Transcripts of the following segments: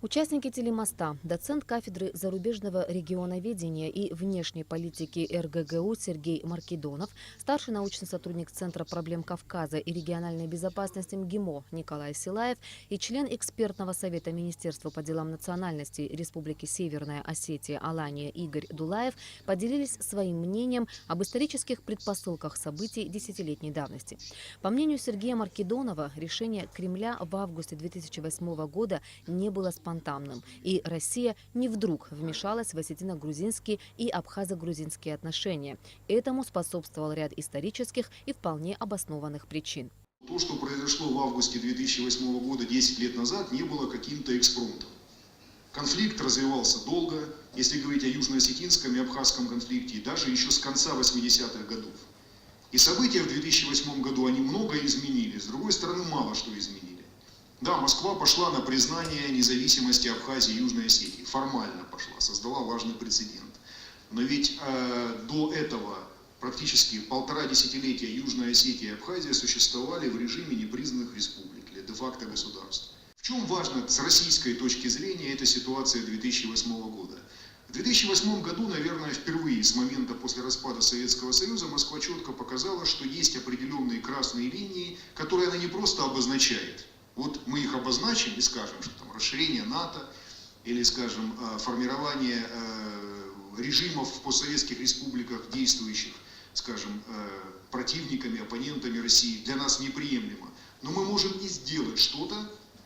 Участники телемоста, доцент кафедры зарубежного регионоведения и внешней политики РГГУ Сергей Маркедонов, старший научный сотрудник Центра проблем Кавказа и региональной безопасности МГИМО Николай Силаев и член экспертного совета Министерства по делам национальностей Республики Северная Осетия Алания Игорь Дулаев поделились своим мнением об исторических предпосылках событий десятилетней давности. По мнению Сергея Маркедонова, решение Кремля в августе 2008 года не было спонтанным, и Россия не вдруг вмешалась в осетино-грузинские и абхазо-грузинские отношения. Этому способствовал ряд исторических и вполне обоснованных причин. То, что произошло в августе 2008 года, 10 лет назад, не было каким-то экспромтом. Конфликт развивался долго, если говорить о южно-осетинском и абхазском конфликте, даже еще с конца 80-х годов. И события в 2008 году, они многое изменили, с другой стороны, мало что изменили. Да, Москва пошла на признание независимости Абхазии и Южной Осетии. Формально пошла, создала важный прецедент. Но ведь до этого практически 1,5 десятилетия Южная Осетия и Абхазия существовали в режиме непризнанных республик, или де-факто государств. В чем важно с российской точки зрения эта ситуация 2008 года? В 2008 году, наверное, впервые с момента после распада Советского Союза Москва четко показала, что есть определенные красные линии, которые она не просто обозначает. Вот мы их обозначим и скажем, что там расширение НАТО или, скажем, формирование режимов в постсоветских республиках, действующих, скажем, противниками, оппонентами России, для нас неприемлемо. Но мы можем и сделать что-то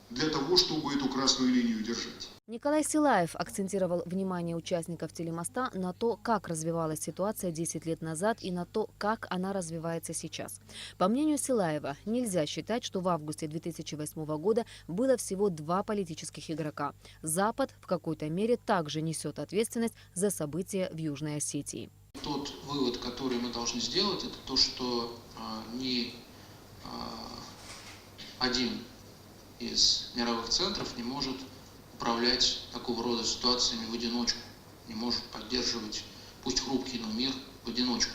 для того, чтобы эту красную линию держать. Николай Силаев акцентировал внимание участников телемоста на то, как развивалась ситуация 10 лет назад и на то, как она развивается сейчас. По мнению Силаева, нельзя считать, что в августе 2008 года было всего два политических игрока. Запад в какой-то мере также несет ответственность за события в Южной Осетии. Тот вывод, который мы должны сделать, это то, что ни один из мировых центров не может управлять такого рода ситуациями в одиночку, не может поддерживать, пусть хрупкий, но мир в одиночку.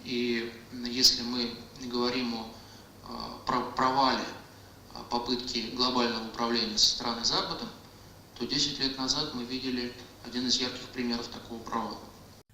И если мы говорим о провале попытки глобального управления со стороны Запада, то 10 лет назад мы видели один из ярких примеров такого провала.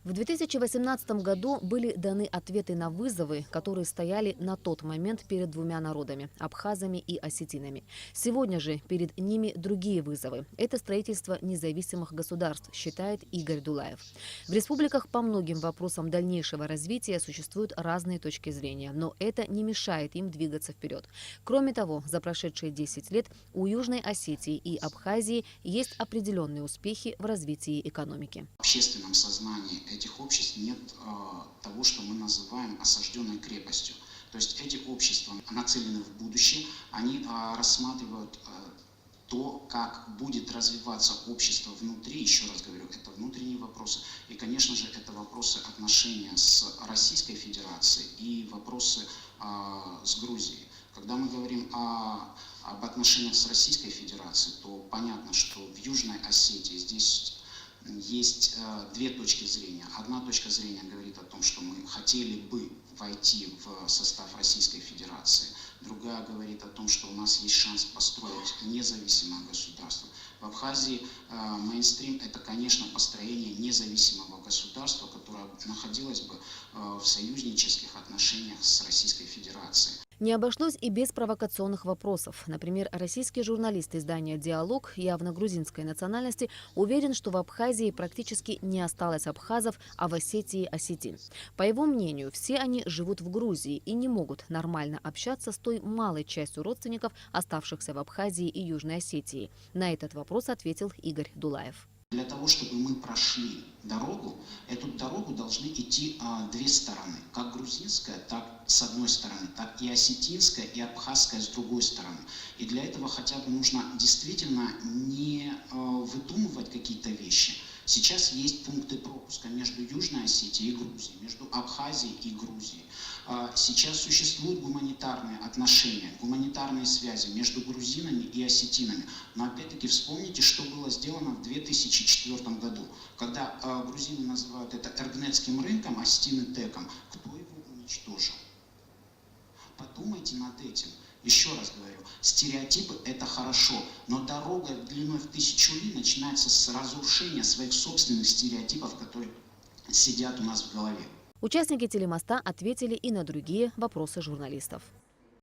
В 2018 году были даны ответы на вызовы, которые стояли на тот момент перед двумя народами – абхазами и осетинами. Сегодня же перед ними другие вызовы. Это строительство независимых государств, считает Игорь Дулаев. В республиках по многим вопросам дальнейшего развития существуют разные точки зрения, но это не мешает им двигаться вперед. Кроме того, за прошедшие 10 лет у Южной Осетии и Абхазии есть определенные успехи в развитии экономики. В общественном сознании этих обществ нет того, что мы называем осажденной крепостью. То есть эти общества нацелены в будущее, они рассматривают то, как будет развиваться общество внутри, еще раз говорю, это внутренние вопросы. И, конечно же, это вопросы отношения с Российской Федерацией и вопросы с Грузией. Когда мы говорим об отношениях с Российской Федерацией, то понятно, что в Южной Осетии здесь есть две точки зрения. Одна точка зрения говорит о том, что мы хотели бы войти в состав Российской Федерации. Другая говорит о том, что у нас есть шанс построить независимое государство. В Абхазии мейнстрим – это, конечно, построение независимого государства, которое находилось бы в союзнических отношениях с Российской Федерацией. Не обошлось и без провокационных вопросов. Например, российский журналист издания «Диалог», явно грузинской национальности, уверен, что в Абхазии практически не осталось абхазов, а в Осетии – осетин. По его мнению, все они живут в Грузии и не могут нормально общаться с той малой частью родственников, оставшихся в Абхазии и Южной Осетии. На этот вопрос ответил Игорь Дулаев. Для того, чтобы мы прошли дорогу, эту дорогу должны идти две стороны. Как грузинская, так с одной стороны, так и осетинская, и абхазская с другой стороны. И для этого хотя бы нужно действительно не выдумывать какие-то вещи. Сейчас есть пункты пропуска между Южной Осетией и Грузией, между Абхазией и Грузией. Сейчас существуют гуманитарные отношения, гуманитарные связи между грузинами и осетинами. Но опять-таки вспомните, что было сделано в 2004 году, когда грузины называют это Эргнетским рынком, осетины ТЭКом. Кто его уничтожил? Подумайте над этим. Еще раз говорю, стереотипы – это хорошо, но дорога длиной в 1000 ли начинается с разрушения своих собственных стереотипов, которые сидят у нас в голове. Участники телемоста ответили и на другие вопросы журналистов.